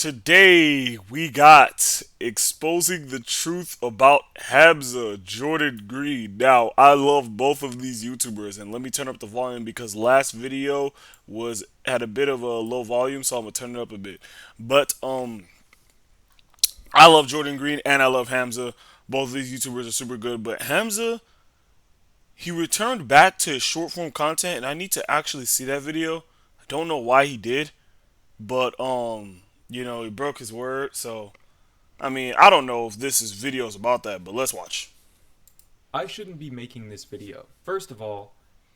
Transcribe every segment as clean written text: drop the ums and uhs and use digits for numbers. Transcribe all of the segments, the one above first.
Today we got exposing the truth about Hamza, Jordan Green. Now, I love both of these YouTubers, and let me turn up the volume because last video was had a bit of a low volume, so I'm gonna turn it up a bit. But I love Jordan Green and I love Hamza. Both of these YouTubers are super good, but Hamza, he returned back to his short form content, and I need to actually see that video. I don't know why he did, but he broke his word, so I mean, I don't know if this is videos about that, but let's watch. I shouldn't be making this video. First of all,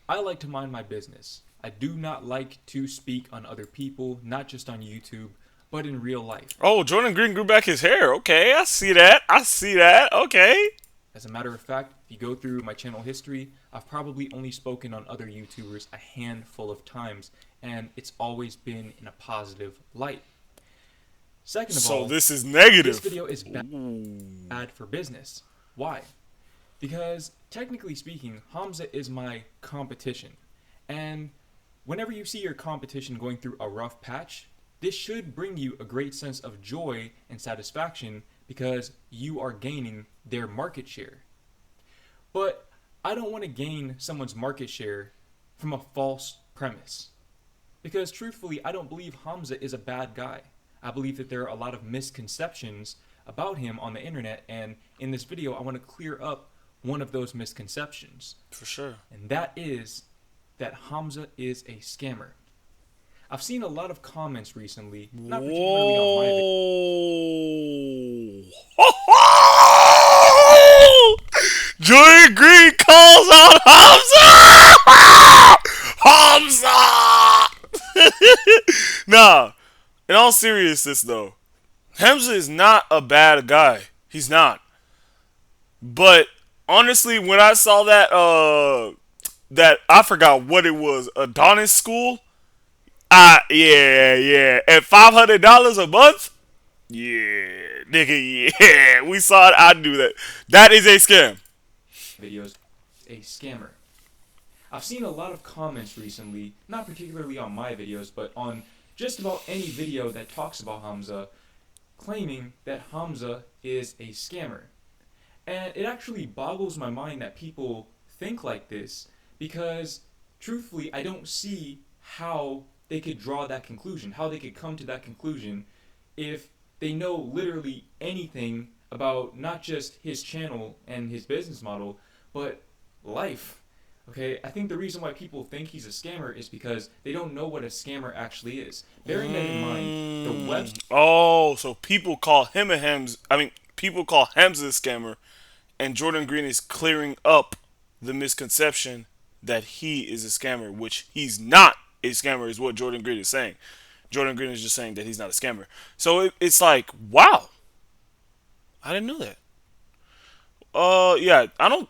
I like to mind my business. I do not like to speak on other people, not just on YouTube, but in real life. Oh, Jordan Green grew back his hair. Okay, I see that. I see that. Okay. As a matter of fact, if you go through my channel history, I've probably only spoken on other YouTubers a handful of times, and it's always been in a positive light. Second of So all, this is this negative. video is Ooh. bad for business. Why? Because technically speaking, Hamza is my competition. And whenever you see your competition going through a rough patch, this should bring you a great sense of joy and satisfaction because you are gaining their market share. But I don't want to gain someone's market share from a false premise. Because truthfully, I don't believe Hamza is a bad guy. I believe that there are a lot of misconceptions about him on the internet, and in this video, I want to clear up one of those misconceptions. For sure. And that is that Hamza is a scammer. I've seen a lot of comments recently, not particularly on my video. Whoa! Jordan Green calls out Hamza! Hamza! Nah, in all seriousness though, Hamza is not a bad guy. He's not. But honestly, when I saw that I forgot what it was, Adonis School. Yeah. At $500 a month? Yeah, nigga, yeah. We saw it. I knew that. That is a scam. Videos, a scammer. I've seen a lot of comments recently, not particularly on my videos, but on just about any video that talks about Hamza, claiming that Hamza is a scammer. And it actually boggles my mind that people think like this because, truthfully, I don't see how they could draw that conclusion, how they could come to that conclusion if they know literally anything about not just his channel and his business model, but life. Okay, I think the reason why people think he's a scammer is because they don't know what a scammer actually is. Bearing that in mind, the web. Oh, so people call him a Hems. I mean, people call Hamza a scammer, and Jordan Green is clearing up the misconception that he is a scammer, which he's not a scammer, is what Jordan Green is saying. Jordan Green is just saying that he's not a scammer. So it's like, wow, I didn't know that. Yeah, I don't.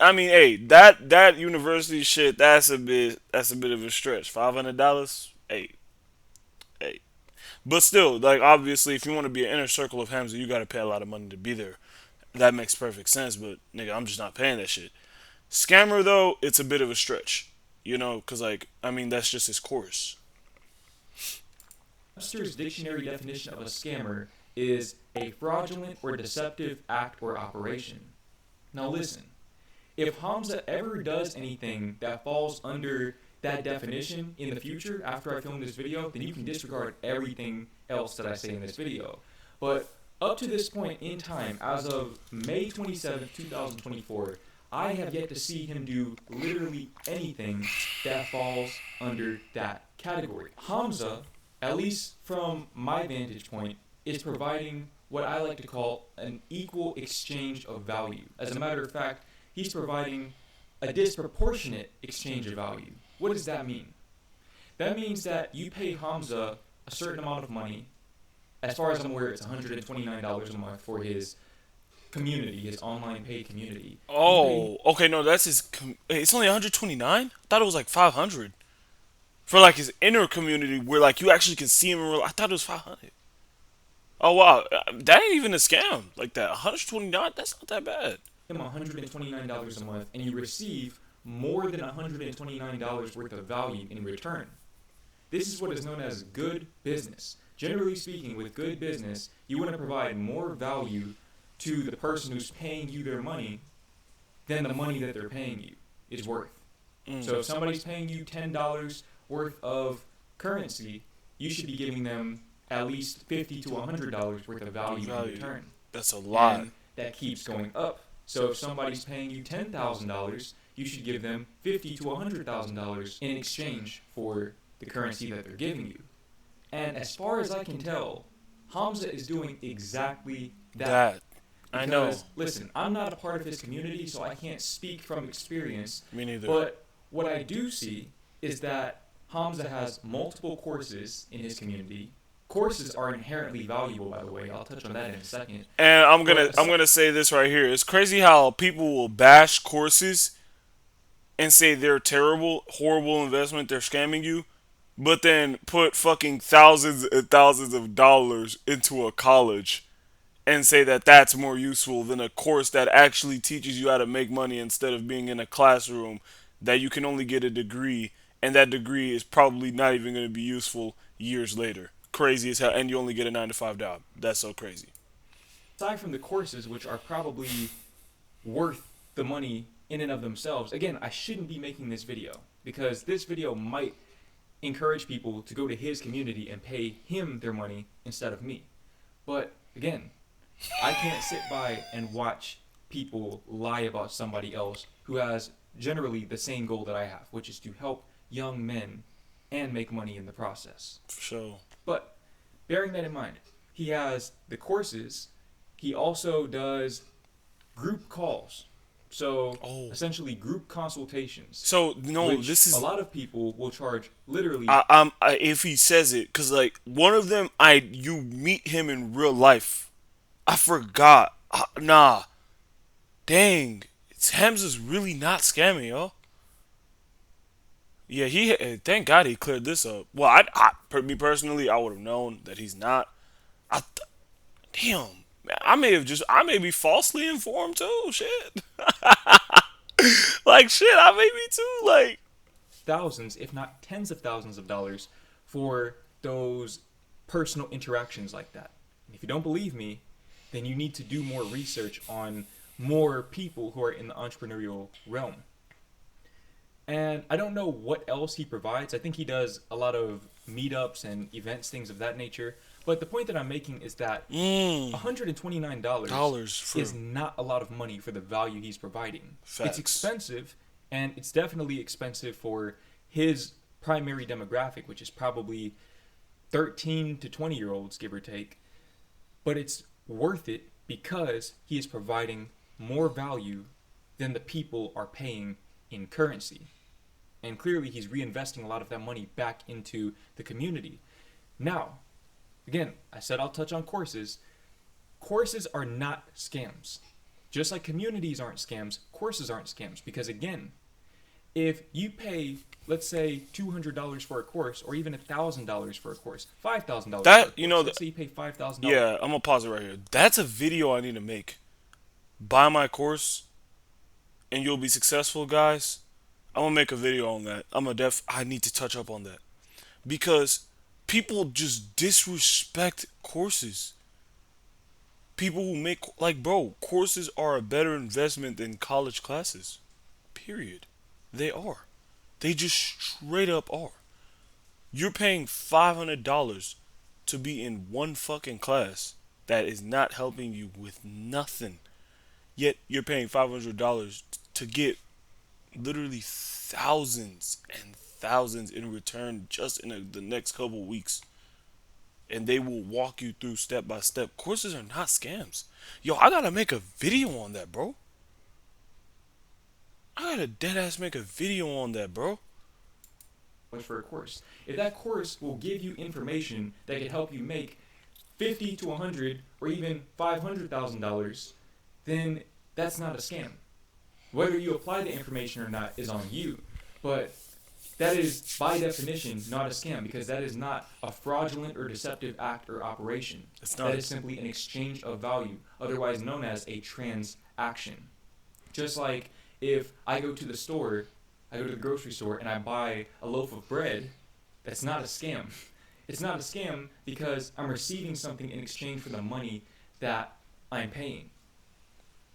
I mean, hey, that university shit, that's a bit of a stretch. $500, hey. But still, like obviously, if you want to be an inner circle of Hamza, you gotta pay a lot of money to be there. That makes perfect sense. But nigga, I'm just not paying that shit. Scammer though, it's a bit of a stretch, cause like I mean that's just his course. Webster's dictionary definition of a scammer is a fraudulent or deceptive act or operation. Now listen, if Hamza ever does anything that falls under that definition in the future after I film this video, then you can disregard everything else that I say in this video. But up to this point in time, as of May 27th, 2024, I have yet to see him do literally anything that falls under that category. Hamza, at least from my vantage point, is providing what I like to call an equal exchange of value. As a matter of fact, he's providing a disproportionate exchange of value. What does that mean? That means that you pay Hamza a certain amount of money. As far as I'm aware, it's $129 a month for his community, his online paid community. Oh, okay, no, that's his. It's only 129. I thought it was like 500 for like his inner community where like you actually can see him in real. I thought it was 500. Oh wow, that ain't even a scam like that. 129, that's not that bad. Him $129 a month, and you receive more than $129 worth of value in return. This is what is known as good business. Generally speaking, with good business, you want to provide more value to the person who's paying you their money than the money that they're paying you is worth. So if somebody's paying you $10 worth of currency, you should be giving them at least $50 to $100 worth of value in return. That's a lot. And that keeps going up. So if somebody's paying you $10,000, you should give them $50 to $100,000 in exchange for the currency that they're giving you. And as far as I can tell, Hamza is doing exactly that. I know. Listen, I'm not a part of his community, so I can't speak from experience. Me neither. But what I do see is that Hamza has multiple courses in his community. Courses are inherently valuable, by the way. I'll touch on that in a second. And I'm gonna say this right here. It's crazy how people will bash courses and say they're terrible, horrible investment, they're scamming you, but then put fucking thousands and thousands of dollars into a college and say that that's more useful than a course that actually teaches you how to make money instead of being in a classroom that you can only get a degree, and that degree is probably not even going to be useful years later. Crazy as hell, and you only get a 9 to 5 job. That's so crazy. Aside from the courses, which are probably worth the money in and of themselves, again, I shouldn't be making this video because this video might encourage people to go to his community and pay him their money instead of me. But again, I can't sit by and watch people lie about somebody else who has generally the same goal that I have, which is to help young men and make money in the process. For sure. But bearing that in mind, he has the courses. He also does group calls. So essentially group consultations. So no, which this is a lot of people will charge literally. If he says it, cause like one of them, you meet him in real life. I forgot. Nah, dang, Hamza's really not scamming, yo. Yeah, thank God he cleared this up. Well, me personally, I would have known that he's not. Damn, man, I may be falsely informed too. Shit, like shit, I may be too. Like thousands, if not tens of thousands of dollars for those personal interactions like that. And if you don't believe me, then you need to do more research on more people who are in the entrepreneurial realm. And I don't know what else he provides. I think he does a lot of meetups and events, things of that nature. But the point that I'm making is that $129 is not a lot of money for the value he's providing. Facts. It's expensive, and it's definitely expensive for his primary demographic, which is probably 13 to 20-year-olds, give or take. But it's worth it because he is providing more value than the people are paying in currency. And clearly he's reinvesting a lot of that money back into the community. Now, again, I said I'll touch on courses. Courses are not scams. Just like communities aren't scams, courses aren't scams. Because again, if you pay, let's say, $200 for a course, or even $1,000 for a course, $5,000 that, for a course, let's say you pay $5,000. Yeah, I'm gonna pause it right here. That's a video I need to make. Buy my course, and you'll be successful, guys. I'm gonna make a video on that. I need to touch up on that because people just disrespect courses. People who make courses are a better investment than college classes. Period. They are. They just straight up are. You're paying $500 to be in one fucking class that is not helping you with nothing. Yet you're paying $500 to get literally thousands and thousands in return just in the next couple weeks. And they will walk you through step by step. Courses are not scams. Yo, I gotta make a video on that, bro. I gotta deadass make a video on that, bro. For a course. If that course will give you information that can help you make $50 to $100 or even $500,000, then that's not a scam. Whether you apply the information or not is on you, but that is by definition not a scam because that is not a fraudulent or deceptive act or operation. It's not. That is simply an exchange of value, otherwise known as a transaction. Just like if I go to the grocery store and I buy a loaf of bread, that's not a scam. It's not a scam because I'm receiving something in exchange for the money that I'm paying.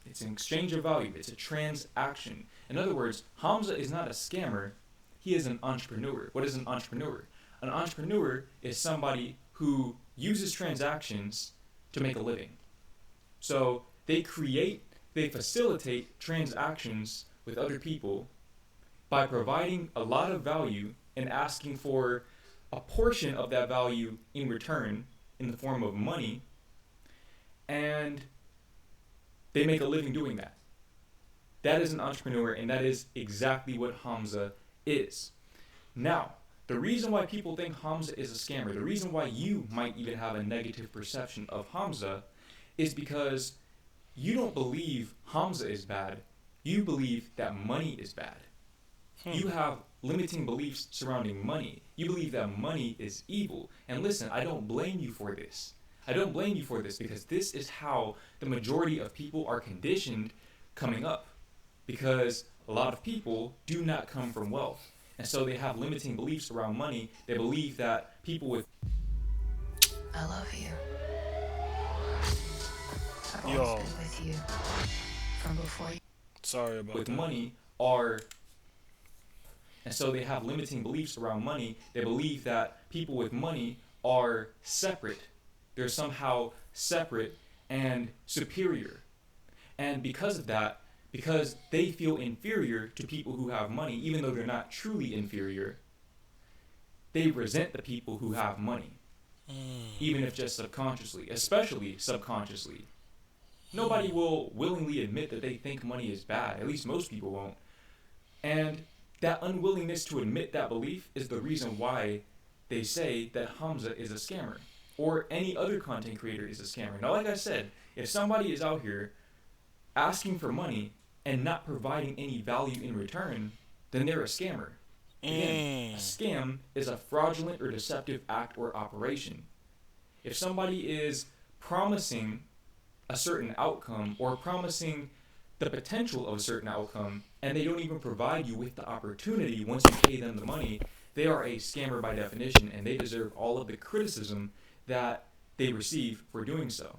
It's an exchange of value. It's a transaction. In other words, Hamza is not a scammer. He is an entrepreneur. What is an entrepreneur? An entrepreneur is somebody who uses transactions to make a living. So they facilitate transactions with other people by providing a lot of value and asking for a portion of that value in return in the form of money, and they make a living doing that. That is an entrepreneur, and that is exactly what Hamza is. Now, the reason why people think Hamza is a scammer, the reason why you might even have a negative perception of Hamza, is because you don't believe Hamza is bad. You believe that money is bad. You have limiting beliefs surrounding money. You believe that money is evil. And listen, I don't blame you for this. I don't blame you for this because this is how the majority of people are conditioned coming up. Because a lot of people do not come from wealth. And so they have limiting beliefs around money. They believe that people with I love you. I've always Yo, been with you from before you. sorry about with that. money are and so they have limiting beliefs around money. They believe that people with money are separate. They're somehow separate and superior. And because of that, because they feel inferior to people who have money, even though they're not truly inferior, they resent the people who have money, even if just subconsciously, especially subconsciously. Nobody will willingly admit that they think money is bad. At least most people won't. And that unwillingness to admit that belief is the reason why they say that Hamza is a scammer or any other content creator is a scammer. Now, like I said, if somebody is out here asking for money and not providing any value in return, then they're a scammer. Again, a scam is a fraudulent or deceptive act or operation. If somebody is promising a certain outcome or promising the potential of a certain outcome and they don't even provide you with the opportunity once you pay them the money, they are a scammer by definition and they deserve all of the criticism that they receive for doing so.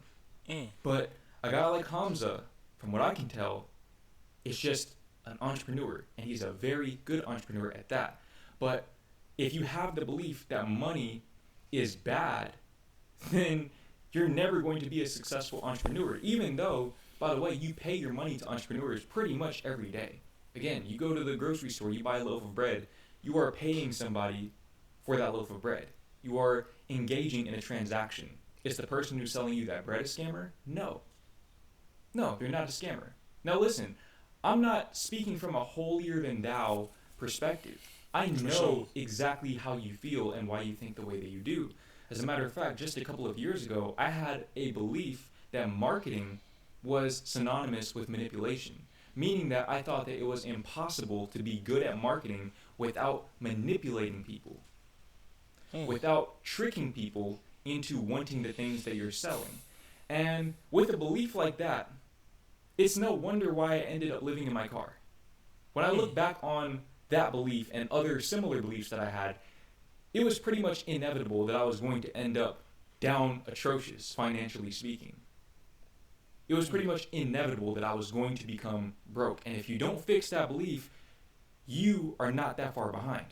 But a guy like Hamza, from what I can tell, is just an entrepreneur, and he's a very good entrepreneur at that. But if you have the belief that money is bad, then you're never going to be a successful entrepreneur, even though, by the way, you pay your money to entrepreneurs pretty much every day. Again, you go to the grocery store, you buy a loaf of bread, you are paying somebody for that loaf of bread. You are engaging in a transaction. Is the person who's selling you that bread a scammer? No. No, they're not a scammer. Now listen, I'm not speaking from a holier than thou perspective. I know exactly how you feel and why you think the way that you do. As a matter of fact, just a couple of years ago, I had a belief that marketing was synonymous with manipulation, meaning that I thought that it was impossible to be good at marketing without manipulating people, without tricking people into wanting the things that you're selling. And with a belief like that, it's no wonder why I ended up living in my car. When I look back on that belief and other similar beliefs that I had, it was pretty much inevitable that I was going to end up down atrocious, financially speaking. It was pretty much inevitable that I was going to become broke. And if you don't fix that belief, you are not that far behind.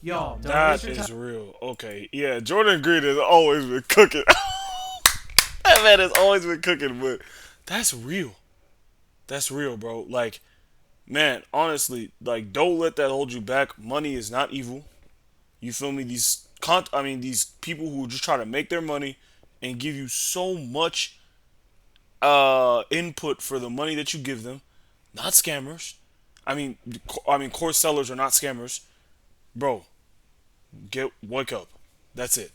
Y'all, don't That waste your is time. real. Okay, yeah, Jordan Green has always been cooking. That man has always been cooking, but that's real. That's real, bro. Like, man, honestly, like, don't let that hold you back. Money is not evil. You feel me? These people who just try to make their money and give you so much input for the money that you give them. Not scammers. Course sellers are not scammers, bro. Wake up. That's it.